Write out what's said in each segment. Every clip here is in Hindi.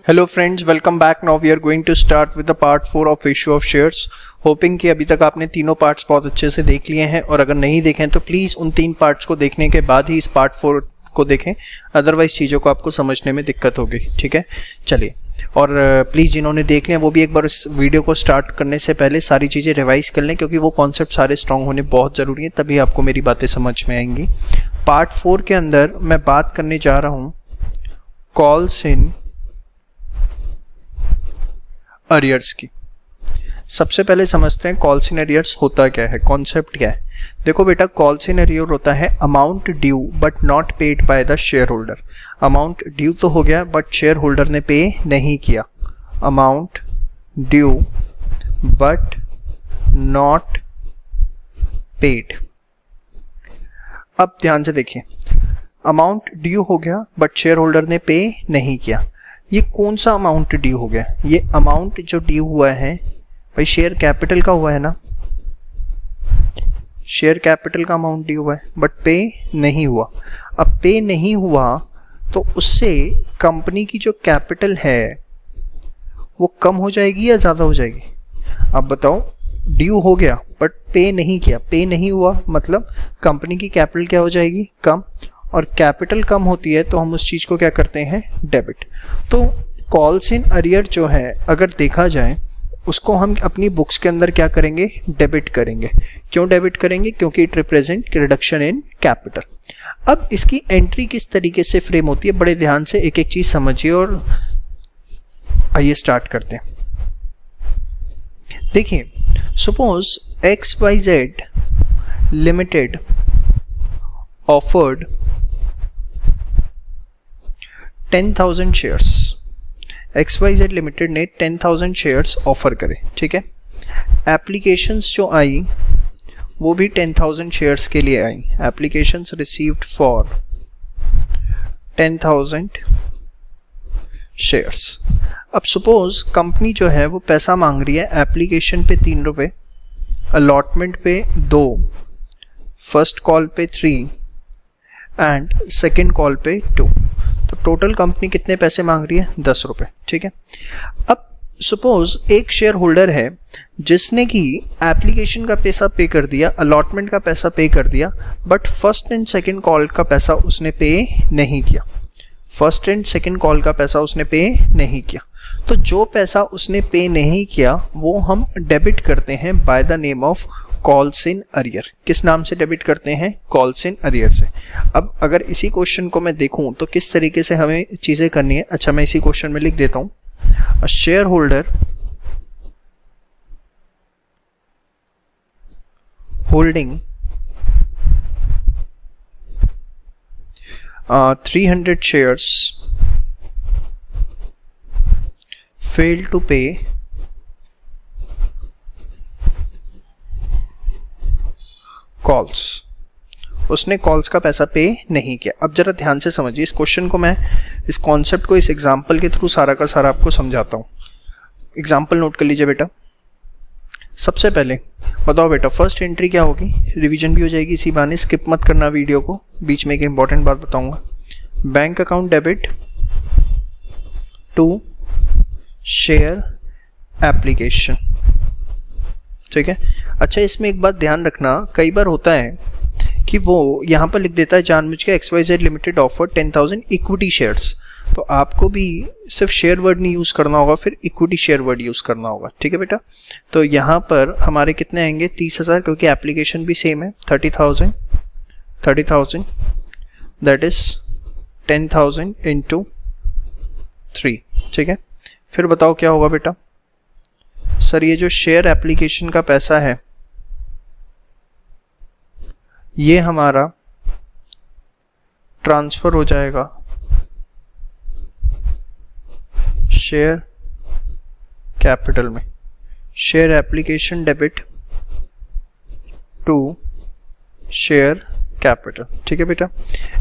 Hello friends, welcome back. Now we are going to start with the part 4 of issue of shares. Hoping कि अभी तक आपने तीनों पार्ट्स बहुत अच्छे से देख लिए हैं, और अगर नहीं देखें तो प्लीज़ उन 3 पार्ट्स को देखने के बाद ही इस पार्ट 4 को देखें, अदरवाइज चीज़ों को आपको समझने में दिक्कत होगी. ठीक है, चलिए. और प्लीज़ जिन्होंने देख लिया वो भी एक बार इस वीडियो को स्टार्ट करने से पहले सारी चीज़ें रिवाइज कर लें, क्योंकि वो कॉन्सेप्ट सारे स्ट्रॉन्ग होने बहुत ज़रूरी है, तभी आपको मेरी बातें समझ में आएंगी. पार्ट 4 के अंदर मैं बात करने जा रहा हूँ कॉल्स इन अरियर्स की. सबसे पहले समझते हैं कॉल्स इन अरियर्स होता क्या है, कॉन्सेप्ट क्या है. देखो बेटा, कॉल्स इन अरियर होता है amount due but not paid by the share holder. Amount due तो हो गया बट शेयर होल्डर ने पे नहीं किया. Amount due but not paid. अब ध्यान से देखिए, अमाउंट ड्यू हो गया बट शेयर होल्डर ने पे नहीं किया. ये कौन सा अमाउंट ड्यू हो गया? ये अमाउंट जो ड्यू हुआ है भाई शेयर कैपिटल का हुआ है ना, शेयर कैपिटल का अमाउंट ड्यू हुआ है बट पे नहीं हुआ. अब पे नहीं हुआ तो उससे कंपनी की जो कैपिटल है वो कम हो जाएगी या ज़्यादा हो जाएगी? अब बताओ, ड्यू हो गया बट पे नहीं किया, पे नहीं हुआ मतलब कंपनी की कैपिटल क्या हो जाएगी? कम. और कैपिटल कम होती है तो हम उस चीज़ को क्या करते हैं? डेबिट. तो कॉल्स इन अरियर जो है अगर देखा जाए उसको हम अपनी बुक्स के अंदर क्या करेंगे? डेबिट करेंगे. क्यों डेबिट करेंगे? क्योंकि it represent reduction in capital. अब इसकी एंट्री किस तरीके से फ्रेम होती है, बड़े ध्यान से एक एक चीज समझिए और आइए स्टार्ट करते हैं. देखिए, suppose XYZ limited offered 10,000 shares. XYZ limited ने 10,000 शेयर्स ऑफर करे. ठीक है, एप्लीकेशंस जो आई वो भी 10,000 शेयर्स के लिए आई. Applications received for 10,000 shares. अब सपोज कंपनी जो है वो पैसा मांग रही है एप्लीकेशन पे 3 रुपये, अलॉटमेंट पे 2, फर्स्ट कॉल पे 3 एंड सेकेंड कॉल पे 2. तो टोटल कंपनी कितने पैसे मांग रही है? 10 रुपये. ठीक है. अब सपोज एक शेयर होल्डर है जिसने कि एप्लीकेशन का पैसा पे कर दिया, अलॉटमेंट का पैसा पे कर दिया, but first and second call का पैसा उसने पे नहीं किया. फर्स्ट एंड सेकेंड कॉल का पैसा उसने पे नहीं किया. तो जो पैसा उसने पे नहीं किया वो हम डेबिट करते हैं by the name of calls in arrear. किस नाम से डेबिट करते हैं? कॉल्स इन अरियर से. अब अगर इसी क्वेश्चन को मैं देखूं तो किस तरीके से हमें चीजें करनी है. अच्छा, मैं इसी क्वेश्चन में लिख देता हूं, a share holder holding 300 shares failed to pay calls. उसने कॉल्स का पैसा पे नहीं किया. अब जरा ध्यान से समझिए इस क्वेश्चन को, मैं इस कॉन्सेप्ट को इस एग्जांपल के थ्रू सारा का सारा आपको समझाता हूँ. एग्जांपल नोट कर लीजिए बेटा. सबसे पहले बताओ बेटा, फर्स्ट एंट्री क्या होगी? रिवीजन भी हो जाएगी इसी बहाने, स्किप मत करना वीडियो को. बीच में एक इंपॉर्टेंट बात बताऊंगा. Bank account debit to share application. ठीक है. अच्छा, इसमें एक बात ध्यान रखना, कई बार होता है कि वो यहाँ पर लिख देता है जानबूझ के XYZ limited offer 10,000 equity shares. तो आपको भी सिर्फ शेयर वर्ड नहीं यूज़ करना होगा, फिर इक्विटी शेयर वर्ड यूज़ करना होगा. ठीक है बेटा. तो यहाँ पर हमारे कितने आएंगे? 30,000, क्योंकि एप्लीकेशन भी सेम है. 30,000 दैट इज 10,000 इंटू 3. ठीक है. फिर बताओ क्या होगा बेटा? सर, ये जो शेयर एप्लीकेशन का पैसा है ये हमारा ट्रांसफर हो जाएगा शेयर कैपिटल में. Share application debit to share capital. ठीक है बेटा.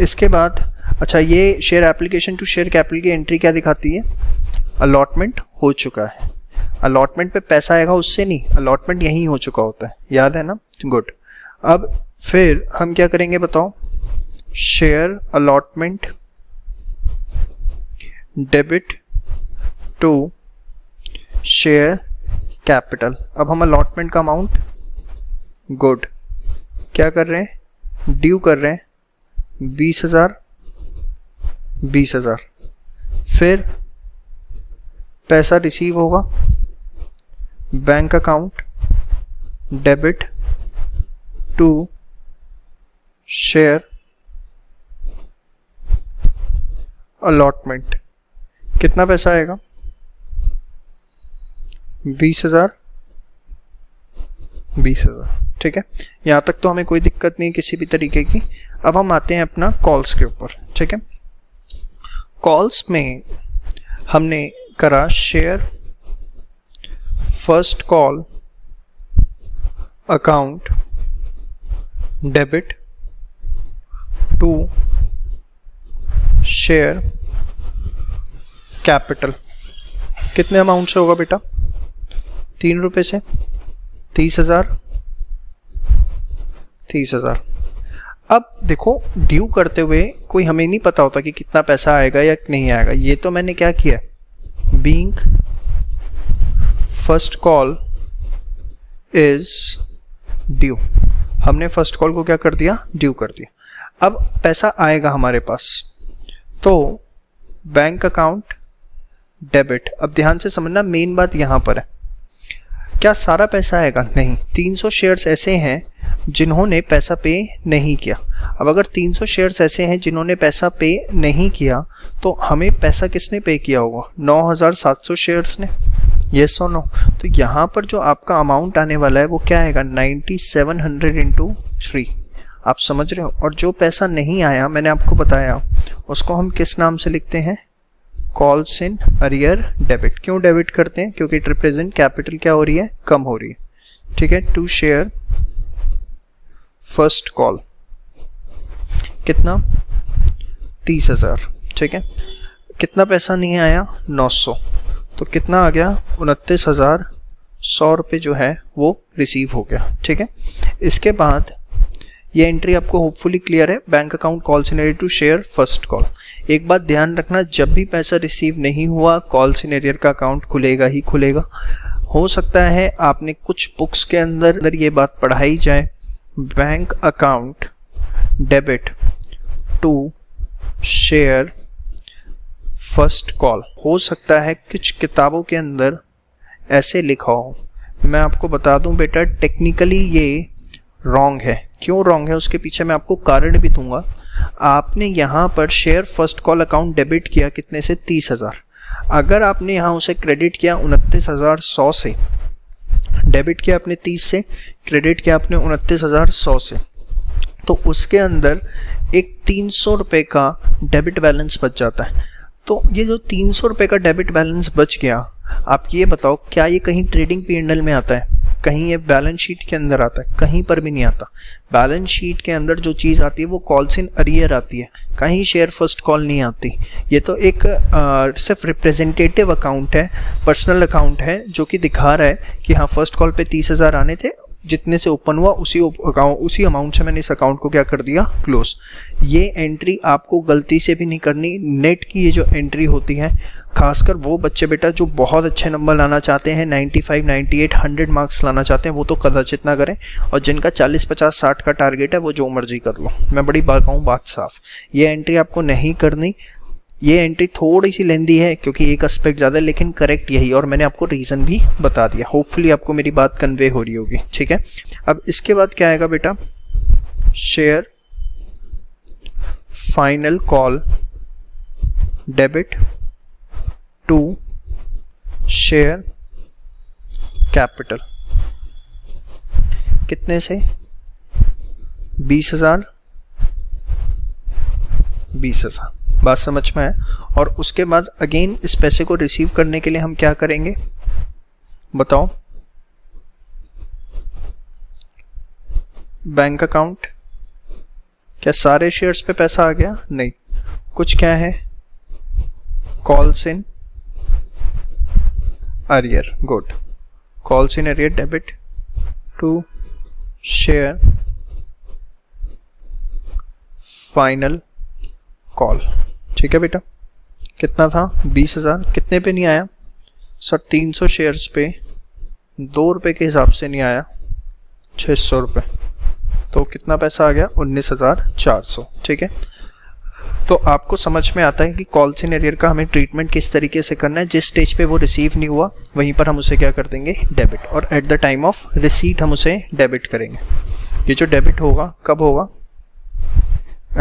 इसके बाद अच्छा, ये share application to share capital की एंट्री क्या दिखाती है? अलॉटमेंट हो चुका है. अलॉटमेंट पे पैसा आएगा उससे नहीं, अलॉटमेंट यहीं हो चुका होता है, याद है ना? गुड. अब फिर हम क्या करेंगे बताओ? Share allotment debit to share capital. अब हम अलॉटमेंट का अमाउंट, गुड, क्या कर रहे हैं, ड्यू कर रहे हैं 20,000 20,000। फिर पैसा रिसीव होगा, bank account debit to share allotment. कितना पैसा आएगा, 20,000 20,000। ठीक है, यहाँ तक तो हमें कोई दिक्कत नहीं किसी भी तरीके की। अब हम आते हैं अपना कॉल्स के ऊपर। ठीक है, कॉल्स में हमने करा share first call account debit to share capital. कितने अमाउंट से होगा बेटा, 3 रुपये से 30,000 30,000। अब देखो, ड्यू करते हुए कोई हमें नहीं पता होता कि कितना पैसा आएगा या नहीं आएगा। ये तो मैंने क्या किया, being first call is due, हमने फर्स्ट कॉल को क्या कर दिया, ड्यू कर दिया। अब पैसा आएगा हमारे पास, तो बैंक अकाउंट डेबिट। अब ध्यान से समझना, मेन बात यहां पर है, क्या सारा पैसा आएगा, नहीं। 300 शेयर्स ऐसे हैं जिन्होंने पैसा पे नहीं किया। अब अगर 300 शेयर्स ऐसे हैं जिन्होंने पैसा पे नहीं किया, तो हमें पैसा किसने पे किया होगा, 9,700 शेयर्स ने, यस और नो। तो यहाँ पर जो आपका अमाउंट आने वाला है वो क्या आएगा, 9700 इंटू 3। आप समझ रहे हो। और जो पैसा नहीं आया, मैंने आपको बताया, उसको हम किस नाम से लिखते हैं, कॉल्स इन अरियर डेबिट। क्यों डेबिट करते हैं, क्योंकि इट रिप्रेजेंट कैपिटल क्या हो रही है, कम हो रही है। ठीक है, टू शेयर फर्स्ट कॉल, कितना, 30,000। ठीक है, कितना पैसा नहीं आया, 900, तो कितना आ गया, 29,100 रुपये जो है वो रिसीव हो गया। ठीक है, इसके बाद ये एंट्री आपको होपफुली क्लियर है। Bank account call scenario to share first call. एक बात ध्यान रखना, जब भी पैसा रिसीव नहीं हुआ, कॉल सिनेरियर का अकाउंट खुलेगा ही खुलेगा। हो सकता है आपने कुछ बुक्स के अंदर ये बात पढ़ाई जाए, bank account debit to share first call. हो सकता है कुछ किताबों के अंदर ऐसे लिखा हो। मैं आपको बता दूं बेटा, टेक्निकली ये रॉन्ग है। क्यों रॉन्ग है, उसके पीछे मैं आपको कारण भी दूंगा। आपने यहाँ पर share first call account debit किया कितने से, 30,000। अगर आपने यहाँ उसे क्रेडिट किया 29,100 से, डेबिट किया आपने 30 से, क्रेडिट किया आपने 29,100 से, तो उसके अंदर एक 300 रुपये का डेबिट बैलेंस बच जाता है। तो ये जो 300 रुपये का डेबिट बैलेंस बच गया, आप ये बताओ क्या ये कहीं ट्रेडिंग P&L में आता है, कहीं ये बैलेंस शीट के अंदर आता है, कहीं पर भी नहीं आता। बैलेंस शीट के अंदर जो चीज़ आती है वो कॉल्स इन अरियर आती है, कहीं शेयर फर्स्ट कॉल नहीं आती। ये तो एक सिर्फ रिप्रेजेंटेटिव अकाउंट है, पर्सनल अकाउंट है, जो कि दिखा रहा है कि हाँ फर्स्ट कॉल पे 30,000 आने थे, जितने से ओपन हुआ उसी अमाउंट से मैंने इस अकाउंट को क्या कर दिया, क्लोज। ये एंट्री आपको गलती से भी नहीं करनी। नेट की ये जो एंट्री होती है, खासकर वो बच्चे बेटा जो बहुत अच्छे नंबर लाना चाहते हैं, 95, 98, 100 मार्क्स लाना चाहते हैं, वो तो कदाचित ना करें। और जिनका 40, 50, 60 का टारगेट है, वो जो मर्जी कर लो। मैं बड़ी बात कहूँ, बात साफ, ये एंट्री आपको नहीं करनी। ये एंट्री थोड़ी सी लेंदी है क्योंकि एक एस्पेक्ट ज़्यादा है, लेकिन करेक्ट यही, और मैंने आपको रीज़न भी बता दिया। होपफुली आपको मेरी बात कन्वे हो रही होगी। ठीक है, अब इसके बाद क्या आएगा बेटा, share final call debit to share capital. कितने से, 20,000 20,000। बात समझ में है। और उसके बाद अगेन इस पैसे को रिसीव करने के लिए हम क्या करेंगे बताओ, बैंक अकाउंट, क्या सारे शेयर्स पे पैसा आ गया, नहीं, कुछ क्या है, calls in arrear, good, calls in arrear debit to share final call. ठीक है बेटा, कितना था 20,000, कितने पे नहीं आया सर? 300 शेयर्स पे 2 रुपये के हिसाब से नहीं आया, 600 रुपये, तो कितना पैसा आ गया? 19,400। ठीक है, तो आपको समझ में आता है कि कॉल्स इन एरियर का हमें ट्रीटमेंट किस तरीके से करना है। जिस स्टेज पे वो रिसीव नहीं हुआ वहीं पर हम उसे क्या कर देंगे? डेबिट, और at the time of receipt हम उसे डेबिट करेंगे। ये जो डेबिट होगा कब होगा?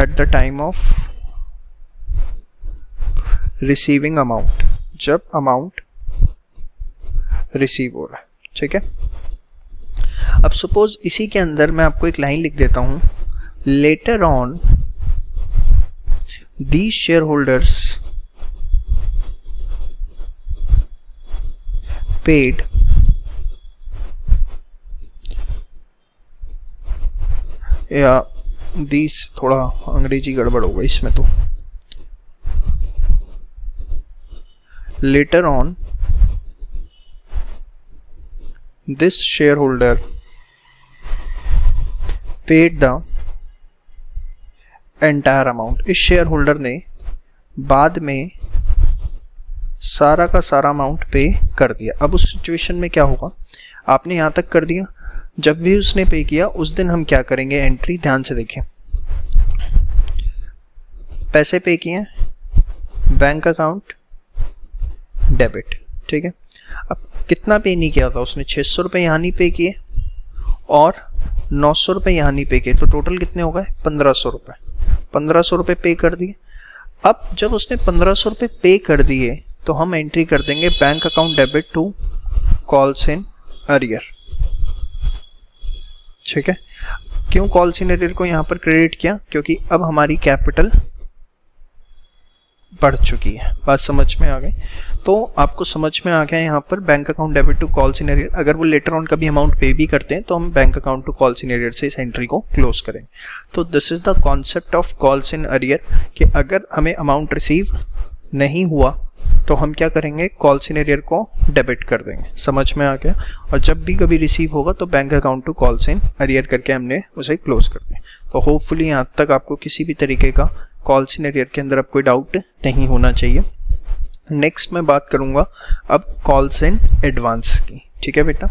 At the time of receiving amount, जब अमाउंट रिसीव हो रहा है। ठीक है, अब सपोज इसी के अंदर मैं आपको एक लाइन लिख देता हूं, later on these shareholders paid या these, थोड़ा अंग्रेजी गड़बड़ होगा इसमें, तो later on this shareholder paid the entire amount. इस शेयर होल्डर ने बाद में सारा का सारा अमाउंट पे कर दिया। अब उस सिचुएशन में क्या होगा? आपने यहाँ तक कर दिया, जब भी उसने पे किया उस दिन हम क्या करेंगे? एंट्री, ध्यान से देखिए, पैसे पे किए, बैंक अकाउंट डेबिट। ठीक है, अब कितना पे नहीं किया था उसने? 600 रुपये यहाँ नहीं पे किए और 900 रुपये यहाँ नहीं पे किए, तो टोटल कितने हो गए? 1500 रुपये। 1500 रुपये पे कर दिए। अब जब उसने 1500 रुपये पे कर दिए तो हम एंट्री कर देंगे bank account debit to calls in arrear. ठीक है, क्यों कॉल्स इन अरियर को यहाँ पर क्रेडिट किया? क्योंकि अब हमारी कैपिटल बढ़ चुकी है। बात समझ में आ गई? तो आपको समझ में आ गया यहाँ पर bank account debit to calls in arrear. अगर वो लेटर ऑन कभी अमाउंट पे भी करते हैं तो हम bank account to calls in arrear से इस एंट्री को क्लोज करेंगे। तो this is the concept of calls in arrear, कि अगर हमें अमाउंट रिसीव नहीं हुआ तो हम क्या करेंगे? कॉल्स इन एरियर को डेबिट कर देंगे। समझ में आ गया? और जब भी कभी रिसीव होगा तो bank account to calls in arrear करके हमने उसे क्लोज कर दिया। तो होपफुली यहाँ तक आपको किसी भी तरीके का कॉल्स इन एरियर के अंदर अब कोई डाउट नहीं होना चाहिए। नेक्स्ट मैं बात करूंगा अब कॉल्स इन एडवांस की। ठीक है बेटा।